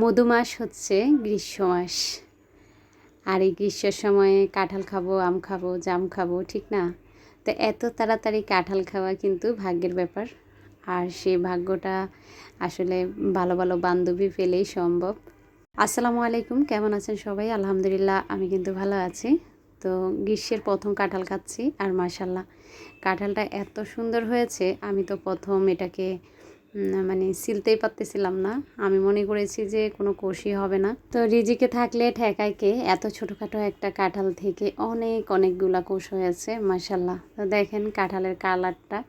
মধুমাস হচ্ছে গ্রীষ্ম মাস। আর এই গ্রীষ্মের সময়ে কাঁঠাল খাবো, আম খাবো, জাম খাবো, ঠিক না? তো এত তাড়াতাড়ি কাঁঠাল খাওয়া কিন্তু ভাগ্যের ব্যাপার। আর সেই ভাগ্যটা আসলে ভালো ভালো বান্ধবী পেলেই সম্ভব। আসসালামু আলাইকুম, কেমন আছেন সবাই? আলহামদুলিল্লাহ, আমি কিন্তু ভালো আছি। তো গ্রীষ্মের প্রথম কাঁঠাল খাচ্ছি, আর মাশাল্লাহ কাঁঠালটা এত সুন্দর হয়েছে, আমি তো প্রথম এটাকে মানে ছিলতেই পারতেছিলাম না। আমি মনে করেছি যে কোনো কোষই হবে না। তো রিজিকে থাকলে ঠেকায় কে, এত ছোটোখাটো একটা কাঁঠাল থেকে অনেকগুলা কোষ হয়েছে মাশাল্লাহ। তো দেখেন কাঁঠালের কালারটা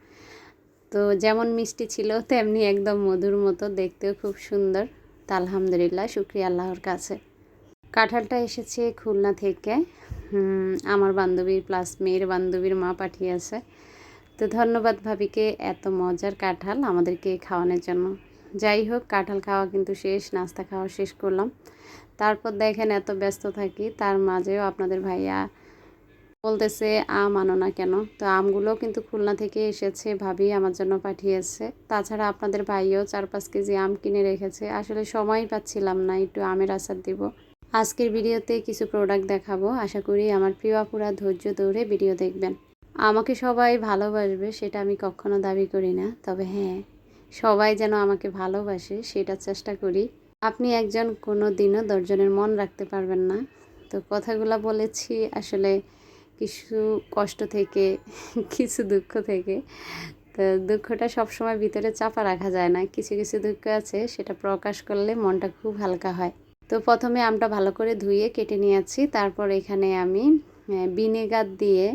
তো যেমন মিষ্টি ছিল তেমনি একদম মধুর মতো, দেখতেও খুব সুন্দর। তা আলহামদুলিল্লাহ, শুকরিয়া আল্লাহর কাছে। কাঁঠালটা এসেছে খুলনা থেকে, আমার বান্ধবীর প্লাস মেয়ের বান্ধবীর মা পাঠিয়েছে। তো ধন্যবাদ ভাবিকে এত মজার কাঁঠাল আমাদেরকে খাওয়ানোর জন্য। যাই হোক, কাঁঠাল খাওয়া কিন্তু শেষ, নাস্তা খাওয়া শেষ করলাম। তারপর দেখেন এত ব্যস্ত থাকি, তার মাঝেও আপনাদের ভাইয়া বলতেছে আম আনো না কেন। তো আমগুলো কিন্তু খুলনা থেকে এসেছে, ভাবি আমার জন্য পাঠিয়েছে। তাছাড়া আপনাদের ভাইও 4-5 কেজি আম কিনে রেখেছে। আসলে সময়ই পাচ্ছিলাম না, একটু আমের আচার দিব। আজকের ভিডিওতে কিছু প্রোডাক্ট দেখাবো, আশা করি আমার প্রিয় আপুরা ধৈর্য ধরে ভিডিও দেখবেন। আমাকে সবাই ভালোবাসবে সেটা আমি কখনো দাবি করি না, তবে হ্যাঁ, সবাই যেন আমাকে ভালোবাসে সেটা চেষ্টা করি। আপনি একজন কোনো দিনও 10 জনের মন রাখতে পারবেন না। তো কথাগুলো বলেছি আসলে কিছু কষ্ট থেকে, কিছু দুঃখ থেকে। তো দুঃখটা সবসময় ভিতরে চাপা রাখা যায় না, কিছু কিছু দুঃখ আছে সেটা প্রকাশ করলে মনটা খুব হালকা হয়। তো প্রথমে আমটা ভালো করে ধুয়ে কেটে নিয়েছি। তারপর এখানে আমি ভিনেগার দিয়ে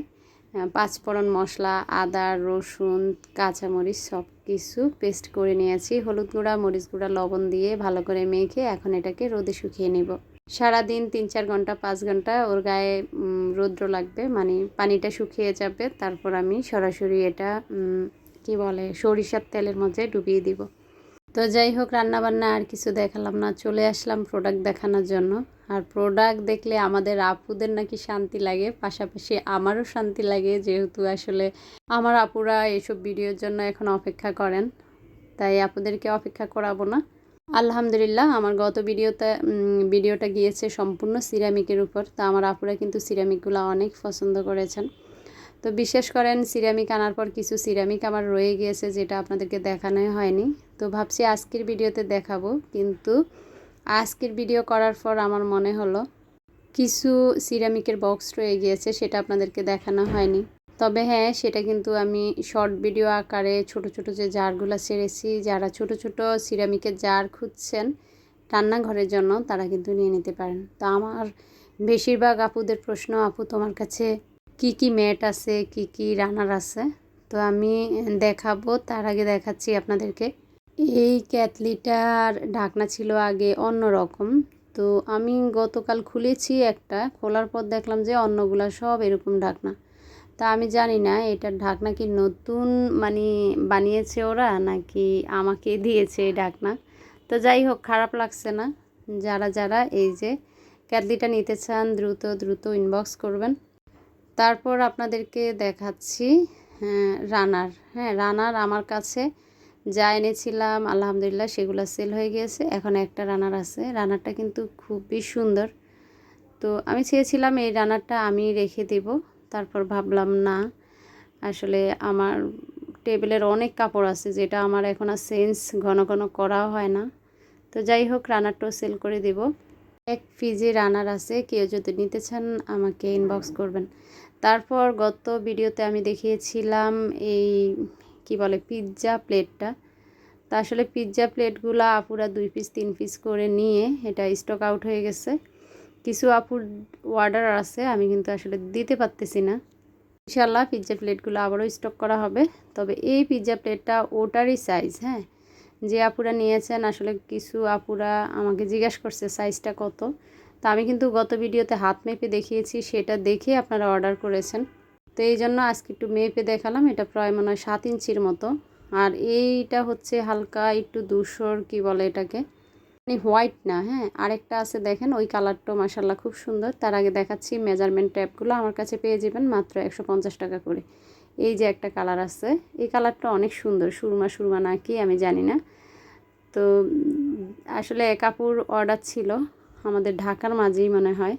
5 ফোড়ন মশলা, আদা, রসুন, কাঁচামরিচ সব কিছু পেস্ট করে নিয়েছি। হলুদ গুঁড়া, মরিচ গুঁড়া, লবণ দিয়ে ভালো করে মেখে এখন এটাকে রোদে শুকিয়ে নেব। সারাদিন 3-4 ঘন্টা 5 ঘন্টা ওর গায়ে রৌদ্র লাগবে, মানে পানিটা শুকিয়ে যাবে। তারপর আমি সরাসরি এটা কি বলে সরিষার তেলের মধ্যে ডুবিয়ে দিব। তো যাই হোক, রান্নাবান্না আর কিছু দেখালাম না, চলে আসলাম প্রোডাক্ট দেখানোর জন্য। আর প্রোডাক্ট দেখলে আমাদের আপুদের নাকি শান্তি লাগে, পাশাপাশি আমারও শান্তি লাগে, যেহেতু আসলে আমার আপুরা এসব ভিডিওর জন্য এখন অপেক্ষা করেন, তাই আপুদেরকে অপেক্ষা করাবো না। আলহামদুলিল্লাহ, আমার গত ভিডিওটা গিয়েছে সম্পূর্ণ সিরামিকের উপর। তো আমার আপুরা কিন্তু সিরামিকগুলো অনেক পছন্দ করেছেন। তো বিশ্বাস করেন, সিরামিক আনার পর কিছু সিরামিক আমার রয়ে গিয়েছে, যেটা আপনাদেরকে দেখানোই হয়নি। তো ভাবছি আজকের ভিডিওতে দেখাবো, কিন্তু আজকের ভিডিও করার পর আমার মনে হলো কিছু সিরামিকের বক্স রয়ে গিয়েছে, সেটা আপনাদেরকে দেখানো হয়নি। তবে হ্যাঁ, সেটা কিন্তু আমি শর্ট ভিডিও আকারে ছোট ছোট যে জারগুলো ছেড়েছি, যারা ছোট ছোট সিরামিকের জার খুঁজছেন রান্নাঘরের জন্য তারা কিন্তু নিয়ে নিতে পারেন। তো আমার বেশিরভাগ আপুদের প্রশ্ন, আপু তোমার কাছে কি কি ম্যাট আছে, কি কি রানার আছে? তো আমি দেখাবো, তার আগে দেখাচ্ছি আপনাদেরকে। এই ক্যাটলিটার ঢাকনা ছিল আগে অন্য রকম। তো আমি গতকাল খুলেছি একটা, খোলার পর দেখলাম যে অন্যগুলা সব এরকম ঢাকনা। তা আমি জানি না এটার ঢাকনা কি নতুন মানে বানিয়েছে ওরা, নাকি আমাকে দিয়েছে এই ঢাকনা। তো যাই হোক, খারাপ লাগছে না। যারা যারা এই যে ক্যাটলিটা নিতে চান দ্রুত দ্রুত ইনবক্স করবেন। তারপর আপনাদেরকে দেখাচ্ছি রানার। হ্যাঁ, রানার আমার কাছে যা এনেছিলাম আলহামদুলিল্লাহ সেগুলো সেল হয়ে গিয়েছে। এখন একটা রানার আছে, রানারটা কিন্তু খুবই সুন্দর। তো আমি চেয়েছিলাম এই রানারটা আমি রেখে দেব, তারপর ভাবলাম না, আসলে আমার টেবিলের অনেক কাপড় আছে, যেটা আমার এখন আর চেঞ্জ ঘন ঘন করা হয় না। তো যাই হোক, রানারটাও সেল করে দেব। 1 পিজি রানার আছে, কেউ যদি নিতে চান আমাকে ইনবক্স করবেন। তারপর গত ভিডিওতে আমি দেখিয়েছিলাম এই কি বলে পিৎজা প্লেটটা। তা আসলে পিৎজা প্লেটগুলো আপুরা 2 পিস 3 পিস করে নিয়ে এটা স্টক আউট হয়ে গেছে। কিছু আপুর অর্ডার আছে, আমি কিন্তু আসলে দিতে পারতেছি না। ইনশাল্লাহ পিৎজা প্লেটগুলো আবারও স্টক করা হবে। তবে এই পিৎজা প্লেটটা ওটারই সাইজ, হ্যাঁ, যে আপুরা নিয়েছেন আসলে কিছু আপুরা আমাকে জিজ্ঞাসা করছে সাইজটা কত। তা আমি কিন্তু গত ভিডিওতে হাত মেপে দেখিয়েছি, সেটা দেখে আপনারা অর্ডার করেছেন। তো এই জন্য আজকে একটু মেপে দেখালাম। এটা প্রায় মনে হয় 7 ইঞ্চির মতো। আর এইটা হচ্ছে হালকা একটু ধূসর কি বলে এটাকে, মানে হোয়াইট না। হ্যাঁ, আরেকটা আছে দেখেন, ওই কালারটাও মাশাল্লাহ খুব সুন্দর। তার আগে দেখাচ্ছি মেজারমেন্ট ট্যাপগুলো আমার কাছে পেয়ে যাবেন মাত্র 150 টাকা করে। এই যে একটা কালার আছে, এই কালারটা অনেক সুন্দর, সুরমা সুরমা নাকি আমি জানি না। তো আসলে এক আপুর অর্ডার ছিল আমাদের ঢাকার মাঝেই মনে হয়,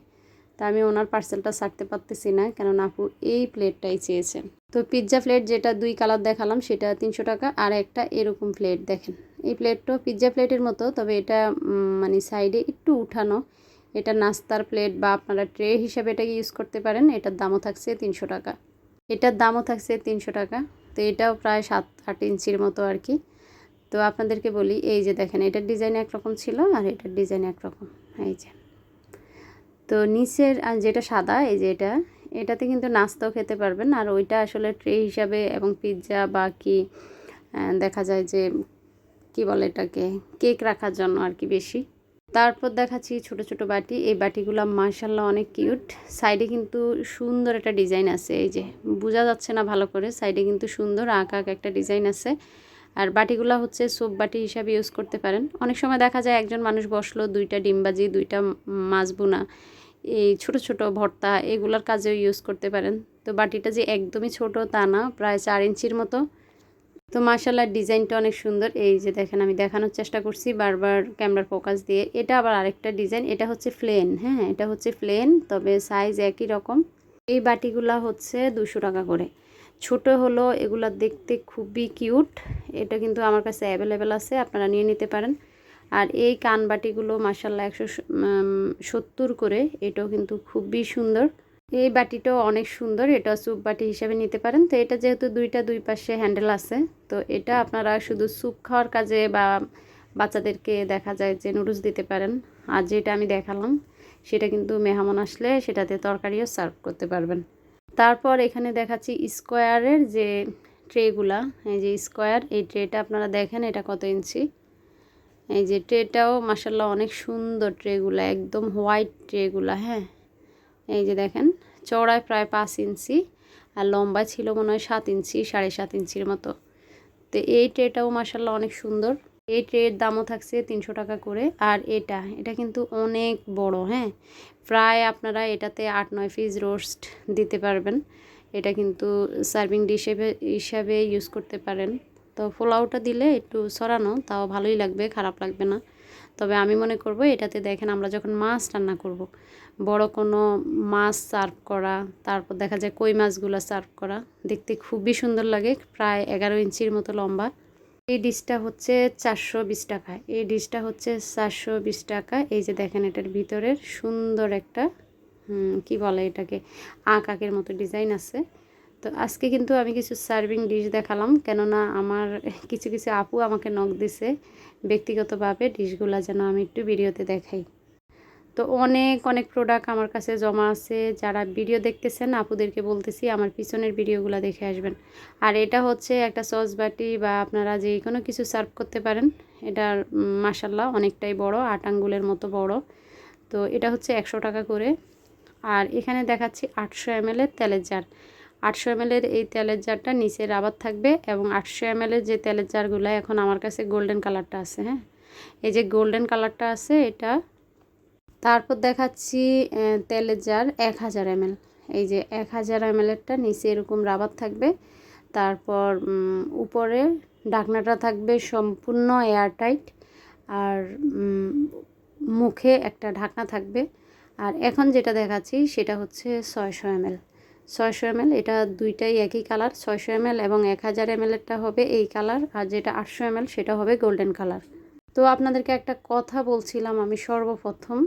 তা আমি ওনার পার্সেলটা ছাড়তে পারতেছি না, কেননা আপু এই প্লেটটাই চেয়েছেন। তো পিৎজা প্লেট যেটা 2 কালার দেখালাম সেটা 300 টাকা, আর একটা এরকম প্লেট দেখেন, এই প্লেটটাও পিৎজা প্লেটের মতো, তবে এটা মানে সাইডে একটু উঠানো। এটা নাস্তার প্লেট বা আপনারা ট্রে হিসাবে এটাকে ইউজ করতে পারেন। এটার দামও থাকছে 300 টাকা। এটার দামও থাকছে 300 টাকা। তো এটাও প্রায় 7-8 ইঞ্চির মতো আর কি। তো আপনাদেরকে বলি, এই যে দেখেন, এটার ডিজাইন একরকম ছিল আর এটার ডিজাইন একরকম। এই যে, তো নিচের যেটা সাদা, এই যে এটাতে কিন্তু নাস্তাও খেতে পারবেন, আর ওইটা আসলে ট্রে হিসাবে এবং পিৎজা বা কি দেখা যায় যে কি বলে এটাকে, কেক রাখার জন্য আর কি বেশি। তারপর দেখাচ্ছি ছোট ছোট বাটি। এই বাটিগুলো মাশাআল্লাহ অনেক কিউট। সাইডে কিন্তু সুন্দর একটা ডিজাইন আছে, এই যে বোঝা যাচ্ছে না ভালো করে, সাইডে কিন্তু সুন্দর আঁকা একটা ডিজাইন আছে। আর বাটিগুলো হচ্ছে সোপ বাটি হিসাবে ইউজ করতে পারেন। অনেক সময় দেখা যায় একজন মানুষ বসলো, 2টা ডিমবাজি, 2টা মাছ বোনা, এই ছোট ছোট ভর্তা, এগুলোর কাজেও ইউজ করতে পারেন। তো বাটিটা যে একদমই ছোট তা না, প্রায় 4 ইঞ্চির মতো। তো মাশাআল্লাহ ডিজাইনটা অনেক সুন্দর। এই যে দেখেন, আমি দেখানোর চেষ্টা করছি বারবার ক্যামেরার ফোকাস দিয়ে। এটা আবার আরেকটা ডিজাইন, এটা হচ্ছে প্লেন। হ্যাঁ, এটা হচ্ছে প্লেন, তবে সাইজ একই রকম। এই বাটিগুলা হচ্ছে 200 টাকা করে। ছোট হলো, এগুলা দেখতে খুবই কিউট। এটা কিন্তু আমার কাছে অ্যাভেলেবেল আছে, আপনারা নিয়ে নিতে পারেন। আর এই কান বাটিগুলো মাশাআল্লাহ 170 করে, এটাও কিন্তু খুবই সুন্দর। এই বাটিটাও অনেক সুন্দর, এটা স্যুপ বাটি হিসেবে নিতে পারেন। তো এটা যেহেতু দুই পাশে হ্যান্ডেল আছে, তো এটা আপনারা শুধু স্যুপ খাওয়ার কাজে বা বাচ্চাদেরকে দেখা যায় যে নুডলস দিতে পারেন। আর যেটা আমি দেখালাম সেটা কিন্তু মেহমান আসলে সেটাতে তরকারিও সার্ভ করতে পারবেন। তারপর এখানে দেখাচ্ছি স্কোয়ারের যে ট্রেগুলা, এই যে স্কোয়ার, এই ট্রেটা আপনারা দেখেন এটা কত ইঞ্চি। এই যে ট্রেটাও মাশাআল্লাহ অনেক সুন্দর, ট্রেগুলা একদম হোয়াইট ট্রেগুলা। হ্যাঁ, এই যে দেখেন, চওড়ায় প্রায় 5 ইঞ্চি আর লম্বায় ছিল মনে হয় 7 ইঞ্চি, 7.5 ইঞ্চির মতো। তো এই ট্রেটাও মাশাআল্লাহ অনেক সুন্দর। এই ট্রের দামও থাকছে 300 টাকা করে। আর এটা কিন্তু অনেক বড়। হ্যাঁ, প্রায় আপনারা এটাতে 8-9 পিস রোস্ট দিতে পারবেন। এটা কিন্তু সার্ভিং ডিশ হিসাবে ইউজ করতে পারেন। তো পোলাওটা দিলে একটু সরানো, তাও ভালোই লাগবে, খারাপ লাগবে না। তবে আমি মনে করব এটাতে দেখেন, আমরা যখন মাছ রান্না করব, বড় কোনো মাছ সার্ভ করা, তারপর দেখা যায় কই মাছগুলো সার্ভ করা, দেখতে খুবই সুন্দর লাগে। প্রায় 11 ইঞ্চির মতো লম্বা। এই ডিশটা হচ্ছে 420 টাকা। এই ডিশটা হচ্ছে 420 টাকা। এই যে দেখেন, এটার ভিতরের সুন্দর একটা কি বলে এটাকে, আঁকের মতো ডিজাইন আছে। তো আজকে কিন্তু আমি কিছু সার্ভিং ডিশ দেখালাম, কেননা আমার কিছু কিছু আপু আমাকে নক দিছে ব্যক্তিগতভাবে ডিশগুলো যেন আমি একটু ভিডিওতে দেখাই। তো অনেক অনেক প্রোডাক্ট আমার কাছে জমা আছে। যারা ভিডিও দেখতেছেন আপুদেরকে বলতেছি আমার পিছনের ভিডিওগুলো দেখে আসবেন। আর এটা হচ্ছে একটা সস বাটি, বা আপনারা যে কোনো কিছু সার্ভ করতে পারেন। এটার মাশাআল্লাহ অনেকটাই বড়, 8 আঙ্গুলের মতো বড়। তো এটা হচ্ছে 100 টাকা করে। আর এখানে দেখাচ্ছি 800 ml এর তেলের জার। 800 ml এর এই তেলের জারটা নিচে রাবার থাকবে, এবং 800 ml এর যে তেলের জারগুলো, এখন আমার কাছে গোল্ডেন কালারটা আছে। হ্যাঁ, এই যে গোল্ডেন কালারটা আছে এটা। তারপর দেখাচ্ছি তেলের জার 1000 ml। এই যে 1000 ml এরটা নিচে এরকম রাবার থাকবে। তারপর উপরে ঢাকনাটা থাকবে সম্পূর্ণ এয়ারটাইট, আর মুখে একটা ঢাকনা থাকবে। আর এখন যেটা দেখাচ্ছি সেটা হচ্ছে 600 ml। 600 ml, এটা দুইটাই একই কালার। 600 ml এবং 1000 ml এরটা হবে এই কালার, আর যেটা 800 ml সেটা হবে গোল্ডেন কালার। তো আপনাদেরকে একটা কথা বলছিলাম, আমি সর্বপ্রথম,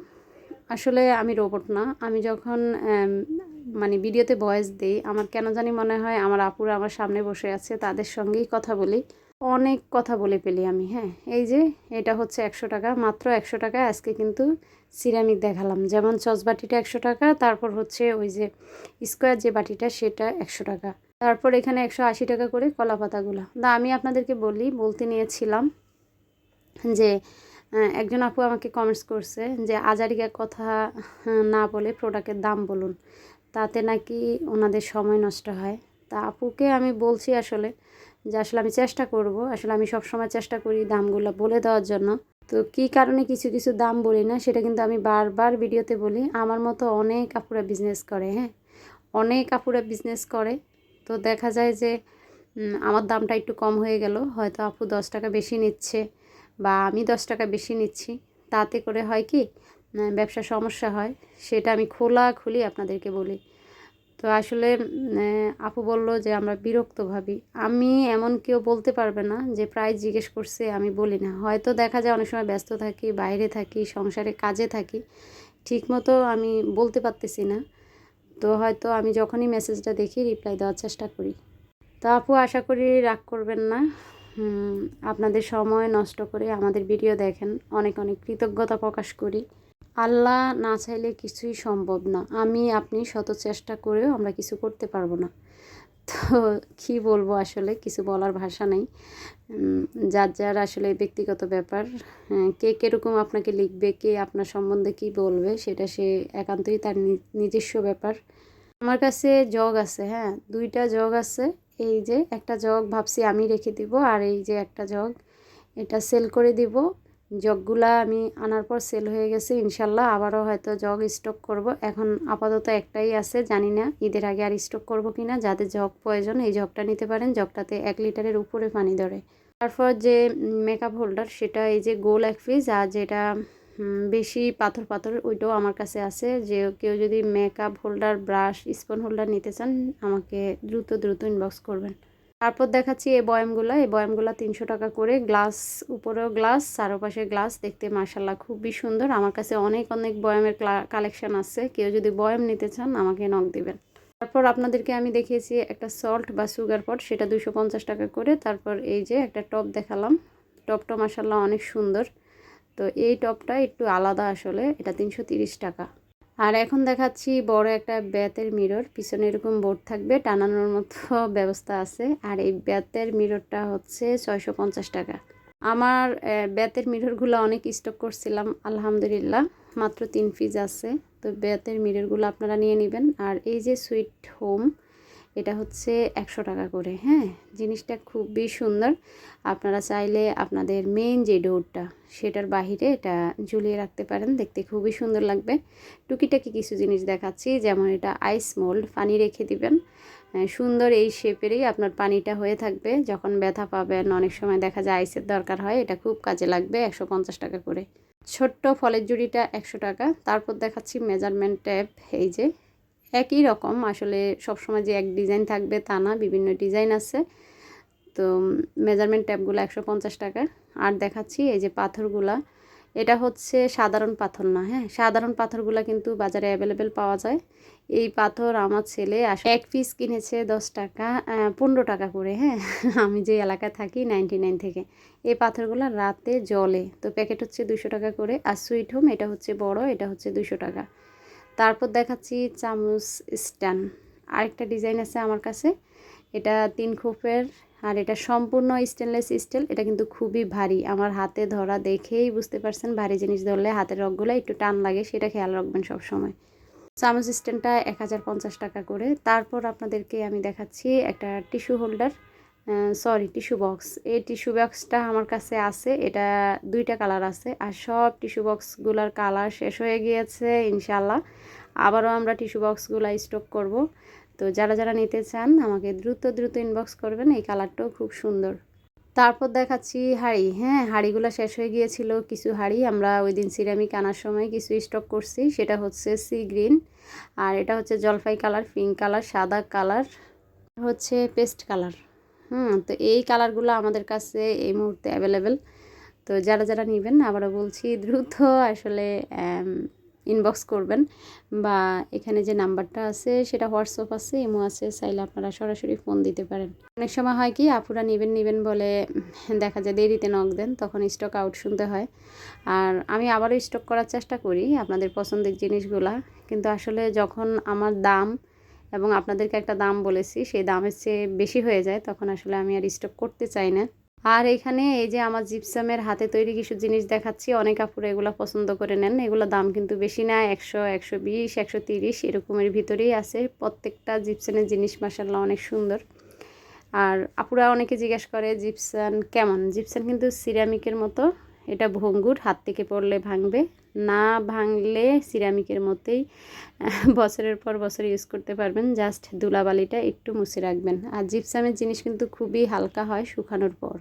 আসলে আমি রোবট না। আমি যখন মানে ভিডিওতে ভয়েস দিই, আমার কেন জানি মনে হয় আমার আপুরা আমার সামনে বসে আছে, তাদের সঙ্গেই কথা বলি, অনেক কথা বলে ফেলি আমি। হ্যাঁ, এই যে এটা হচ্ছে 100 টাকা, মাত্র 100 টাকা। আজকে কিন্তু সিরামিক দেখালাম, যেমন চচবাটিটা 100 টাকা, তারপর হচ্ছে ওই যে স্কোয়ার যে বাটিটা সেটা 100 টাকা, তারপর এখানে 180 টাকা করে কলা পাতাগুলো। আমি আপনাদেরকে বলতে নিয়েছিলাম যে একজন আপু আমাকে কমেন্টস করছে যে আজারিকা কথা না বলে প্রোডাক্টের দাম বলুন, তাতে নাকি ওনাদের সময় নষ্ট হয়। তা আপুকে আমি বলছি আসলে যে আসলে আমি চেষ্টা করব, আসলে আমি সবসময় চেষ্টা করি দামগুলো বলে দেওয়ার জন্য। তো কী কারণে কিছু কিছু দাম বলি না সেটা কিন্তু আমি বারবার ভিডিওতে বলি। আমার মতো অনেক আপুরা বিজনেস করে। হ্যাঁ, অনেক আপুরা বিজনেস করে। তো দেখা যায় যে আমার দামটা একটু কম হয়ে গেল, হয়তো আপু 10 টাকা বেশি নিচ্ছে, বা আমি 10 টাকা বেশি নিচ্ছি, তাতে করে হয় কি ব্যবসা সমস্যা হয়, সেটা আমি খোলাখুলি আপনাদেরকে বলি। তো আসলে আপু বলল যে আমরা বিরক্ত ভাবি। আমি এমন কেউ বলতে পারবে না যে প্রাইস জিজ্ঞেস করছে আমি বলি না। হয়তো দেখা যায় অনেক সময় ব্যস্ত থাকি, বাইরে থাকি, সংসারে কাজে থাকি, ঠিকমতো আমি বলতে পারতেছি না। তো হয়তো আমি যখনই মেসেজটা দেখি রিপ্লাই দেওয়ার চেষ্টা করি। তো আপু আশা করি রাগ করবেন না। আপনাদের সময় নষ্ট করে আমাদের ভিডিও দেখেন, অনেক অনেক কৃতজ্ঞতা প্রকাশ করি। আল্লাহ না চাইলে কিছুই সম্ভব না। আমি আপনি শত চেষ্টা করেও আমরা কিছু করতে পারবো না। তো কী বলবো, আসলে কিছু বলার ভাষা নেই। যার যার আসলে ব্যক্তিগত ব্যাপার। কে কীরকম আপনাকে লিখবে, কে আপনার সম্বন্ধে কী বলবে, সেটা সে একান্তই তার নিজস্ব ব্যাপার। আমার কাছে জগ আছে, হ্যাঁ 2টা জগ আছে। এই যে একটা জগ ভাবছি আমি রেখে দিব, আর এই যে একটা জগ, এটা সেল করে দিব। জগগুলা আমি আনার পর সেল হয়ে গেছে, ইনশাল্লাহ আবারও হয়তো জগ স্টক করব। এখন আপাতত একটাই আছে, জানি না ঈদের আগে আর স্টক করব কি না। যাদের জগ প্রয়োজন এই জগটা নিতে পারেন, জগটাতে 1 লিটারের উপরে পানি ধরে। তারপর যে মেকআপ হোল্ডার, সেটা এই যে গোল এক পিস, আর যেটা বেশি পাথর পাথর ওইটাও আমার কাছে আছে। যে কেউ যদি makeup holder, brush, spoon holder নিতে চান আমাকে দ্রুত দ্রুত ইনবক্স করবেন। তারপর দেখাচ্ছি এই বয়ামগুলো 300 টাকা করে। গ্লাস, উপরেও গ্লাস, চারপাশে গ্লাস, দেখতে মাশাল্লাহ খুবই সুন্দর। আমার কাছে অনেক অনেক বয়ামের কালেকশন আছে, কেউ যদি বয়াম নিতে চান আমাকে নক দিবেন। তারপর আপনাদেরকে আমি দেখিয়েছি একটা সল্ট বা সুগার পট, সেটা 250 টাকা করে। তারপর এই যে একটা টপ দেখালাম, টপটা মাশাল্লাহ অনেক সুন্দর। তো এই টপটা একটু আলাদা, আসলে এটা 330 টাকা। আর এখন দেখাচ্ছি বড় একটা বেতের মিরর, পিছনে এরকম বোর্ড থাকবে, টানানোর মতো ব্যবস্থা আছে। আর এই বেতের মিররটা হচ্ছে 650 টাকা। আমার বেতের মিররগুলো অনেক স্টক করছিলাম, আলহামদুলিল্লাহ মাত্র 3 পিস আছে। তো বেতের মিররগুলো আপনারা নিয়ে নেবেন। আর এই যে সুইট হোম, এটা হচ্ছে 100 টাকা করে। হ্যাঁ, জিনিসটা খুবই সুন্দর। আপনারা চাইলে আপনাদের মেইন যে ডোরটা সেটার বাহিরে এটা ঝুলিয়ে রাখতে পারেন, দেখতে খুবই সুন্দর লাগবে। টুকিটাকি কিছু জিনিস দেখাচ্ছি, যেমন এটা আইস মোল্ড, পানি রেখে দিবেন, সুন্দর এই শেপেরই আপনার পানিটা হয়ে থাকবে। যখন ব্যথা পাবেন, অনেক সময় দেখা যায় আইসের দরকার হয়, এটা খুব কাজে লাগবে। 150 টাকা করে। ছোট্ট ফলের জুড়িটা 100 টাকা। তারপর দেখাচ্ছি মেজারমেন্ট ট্যাপ, এই যে একই রকম, আসলে সবসময় যে এক ডিজাইন থাকবে তা না, বিভিন্ন ডিজাইন আছে। তো মেজারমেন্ট ট্যাপগুলো 150 টাকা। আর দেখাচ্ছি এই যে পাথরগুলা, এটা হচ্ছে সাধারণ পাথর না, হ্যাঁ সাধারণ পাথরগুলা কিন্তু বাজারে অ্যাভেলেবেল পাওয়া যায়। এই পাথর আমার ছেলে এক পিস কিনেছে 10 টাকা, 15 টাকা করে। হ্যাঁ আমি যে এলাকায় থাকি 99 থেকে। এই পাথরগুলো রাতে জ্বলে, তো প্যাকেট হচ্ছে 200 টাকা করে। আর সুইট হোম, এটা হচ্ছে বড়, এটা হচ্ছে 200 টাকা। তারপর দেখাচ্ছি চামচ স্ট্যান্ড, আরেকটা ডিজাইন আছে আমার কাছে, এটা 3 খোপের। আর এটা সম্পূর্ণ স্টেনলেস স্টিল, এটা কিন্তু খুবই ভারী। আমার হাতে ধরা দেখেই বুঝতে পারছেন, ভারী জিনিস ধরলে হাতের রগগুলো একটু টান লাগে, সেটা খেয়াল রাখবেন সব সময়। চামচ স্ট্যান্ডটা 1050 টাকা করে। তারপর আপনাদেরকে আমি দেখাচ্ছি একটা টিস্যু হোল্ডার, টিস্যু বক্স। এই টিস্যু বক্সটা আমার কাছে আছে, এটা 2টা কালার আছে। আর সব টিস্যু বক্সগুলোর কালার শেষ হয়ে গিয়েছে, ইনশাল্লাহ আবারও আমরা টিস্যু বক্সগুলো স্টক করব। তো যারা যারা নিতে চান আমাকে দ্রুত দ্রুত ইনবক্স করবেন, এই কালারটাও খুব সুন্দর। তারপর দেখাচ্ছি হাঁড়ি, হ্যাঁ হাঁড়িগুলো শেষ হয়ে গিয়েছিল। কিছু হাঁড়ি আমরা ওই দিন সিরামিক আনার সময় কিছু স্টক করছি, সেটা হচ্ছে সি গ্রিন, আর এটা হচ্ছে জলপাই কালার, পিঙ্ক কালার, সাদা কালার, হচ্ছে পেস্ট কালার। তো এই কালারগুলো আমাদের কাছে এই মুহূর্তে অ্যাভেলেবেল। তো যারা যারা নেবেন আবারও বলছি দ্রুত আসলে ইনবক্স করবেন, বা এখানে যে নাম্বারটা আছে সেটা হোয়াটসঅ্যাপ আছে, ইমো আছে, চাইলে আপনারা সরাসরি ফোন দিতে পারেন। অনেক সময় হয় কি আপুরা নেবেন বলে দেখা যায় দেরিতে নক দেন, তখন স্টক আউট শুনতে হয়। আর আমি আবারও স্টক করার চেষ্টা করি আপনাদের পছন্দের জিনিসগুলা, কিন্তু আসলে যখন আমার দাম এবং আপনাদেরকে একটা দাম বলেছি সেই দামের চেয়ে বেশি হয়ে যায়, তখন আসলে আমি আর স্টক করতে চাই না। আর এখানে এই যে আমার জিপসামের হাতে তৈরি কিছু জিনিস দেখাচ্ছি, অনেক আপুরা এগুলো পছন্দ করে নেন। এগুলো দাম কিন্তু বেশি না, 100, 120, 130 এরকমের ভিতরেই আছে। প্রত্যেকটা জিপসানের জিনিস মাশাআল্লাহ অনেক সুন্দর। আর আপুরা অনেকে জিজ্ঞেস করে জিপসান কেমন। জিপসান কিন্তু সিরামিকের মতো, এটা ভঙ্গুর, হাত থেকে পড়লে ভাঙবে না, ভাঙলে সিরামিকের মতোই বছরের পর বছর ইউজ করতে পারবেন। জাস্ট ধুলাবালিটা একটু মুছে রাখবেন। আর জিপসামের জিনিস কিন্তু খুবই হালকা হয় শুকানোর পর।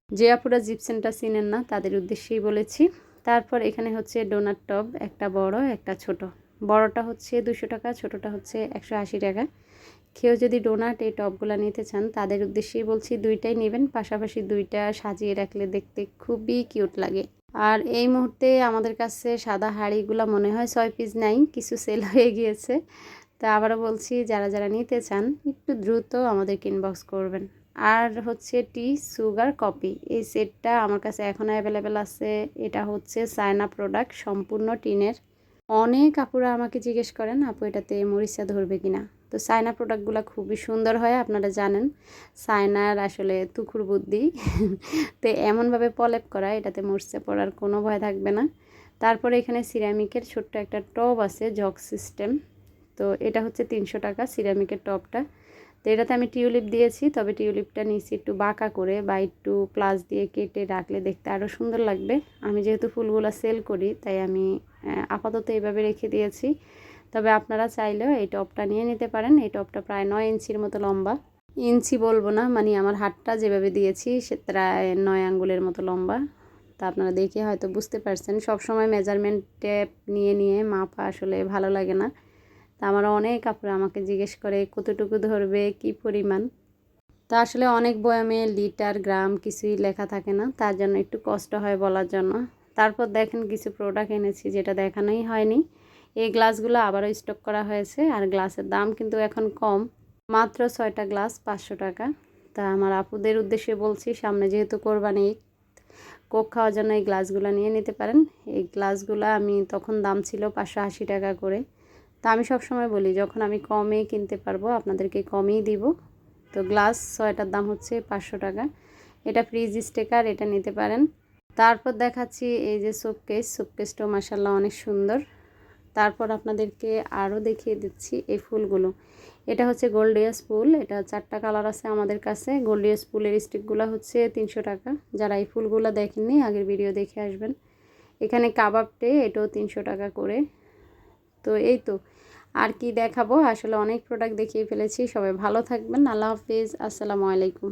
যে আপুরা জিপসেনটা চিনেন না তাদের উদ্দেশ্যেই বলেছি। তারপর এখানে হচ্ছে ডোনাট টব, একটা বড় একটা ছোট। বড়টা হচ্ছে 200 টাকা, ছোটটা হচ্ছে 180 টাকা। কেউ যদি ডোনাট এই টবগুলো নিতে চান তাদের উদ্দেশ্যেই বলছি, দুইটাই নেবেন, পাশাপাশি দুইটা সাজিয়ে রাখলে দেখতে খুবই কিউট লাগে। আর এই মুহূর্তে আমাদের কাছে সাদা হাঁড়িগুলো মনে হয় 6 পিস নাই, কিছু সেল হয়ে গিয়েছে। তো আবারও বলছি, যারা যারা নিতে চান একটু দ্রুত আমাদেরকে ইনবক্স করবেন। আর হচ্ছে টি, সুগার, কফি, এই সেটটা আমার কাছে এখনও অ্যাভেলেবেল আছে। এটা হচ্ছে চায়না প্রোডাক্ট, সম্পূর্ণ টিনের। অনেক আপুরা আমাকে জিজ্ঞেস করেন, আপু এটাতে মরিচা ধরবে কিনা। তো চায়না প্রোডাক্টগুলো খুবই সুন্দর হয়, আপনারা জানেন চায়নার আসলে তুখুর বুদ্ধি। তো এমনভাবে প্রলেপ করা, এটাতে মরিচা পড়ার কোনো ভয় থাকবে না। তারপরে এখানে সিরামিকের ছোট্ট একটা টব আছে, জগ সিস্টেম। তো এটা হচ্ছে 300 টাকা সিরামিকের টবটা। তো এটাতে আমি টিউলিপ দিয়েছি, তবে টিউলিপটা নিচে একটু বাঁকা করে বা একটু প্লাস দিয়ে কেটে রাখলে দেখতে আরও সুন্দর লাগবে। আমি যেহেতু ফুলগুলো সেল করি তাই আমি আপাতত এইভাবে রেখে দিয়েছি। তবে আপনারা চাইলেও এই টবটা নিয়ে নিতে পারেন। এই টবটা প্রায় 9 ইঞ্চির মতো লম্বা। ইঞ্চি বলবো না, মানে আমার হাতটা যেভাবে দিয়েছি সে প্রায় 9 আঙ্গুলের মতো লম্বা। তা আপনারা দেখে হয়তো বুঝতে পারছেন। সবসময় মেজারমেন্ট টেপ নিয়ে নিয়ে মাপা আসলে ভালো লাগে না। তা আমার অনেক আপুরা আমাকে জিজ্ঞেস করে কতটুকু ধরবে, কি পরিমাণ। তা আসলে অনেক বয়ামে লিটার, গ্রাম কিছুই লেখা থাকে না, তার জন্য একটু কষ্ট হয় বলার জন্য। তারপর দেখেন কিছু প্রোডাক্ট এনেছি যেটা দেখানোই হয়নি। এই গ্লাসগুলো আবারও স্টক করা হয়েছে, আর গ্লাসের দাম কিন্তু এখন কম, মাত্র 6টা গ্লাস 500 টাকা। তা আমার আপুদের উদ্দেশ্যে বলছি, সামনে যেহেতু কোরবানি ঈদ, কোক খাওয়ার জন্য এই গ্লাসগুলো নিয়ে নিতে পারেন। এই গ্লাসগুলো আমি তখন দাম ছিল 580 টাকা করে। তা আমি সবসময় বলি, যখন আমি কমে কিনতে পারবো আপনাদেরকে কমেই দিব। তো গ্লাস 6টার দাম হচ্ছে 500 টাকা। এটা ফ্রিজ স্টিকার, এটা নিতে পারেন। তারপর দেখাচ্ছি এই যে শোকেসটাও মাশাআল্লাহ অনেক সুন্দর। তারপর আপনাদেরকে আরও দেখিয়ে দিচ্ছি এই ফুলগুলো। এটা হচ্ছে গোল্ডিয়াস ফুল, এটা 4টা কালার আছে আমাদের কাছে। গোল্ডিয়াস ফুলের স্টিকগুলো হচ্ছে 300 টাকা। যারা এই ফুলগুলো দেখেননি আগের ভিডিও দেখে আসবেন। এখানে কাবাব টে, এটাও 300 টাকা করে। তো এই তো, আর কি দেখাবো, আসলে অনেক প্রোডাক্ট দেখিয়ে ফেলেছি। সবাই ভালো থাকবেন, আল্লাহ হাফিজ, আসসালামু আলাইকুম।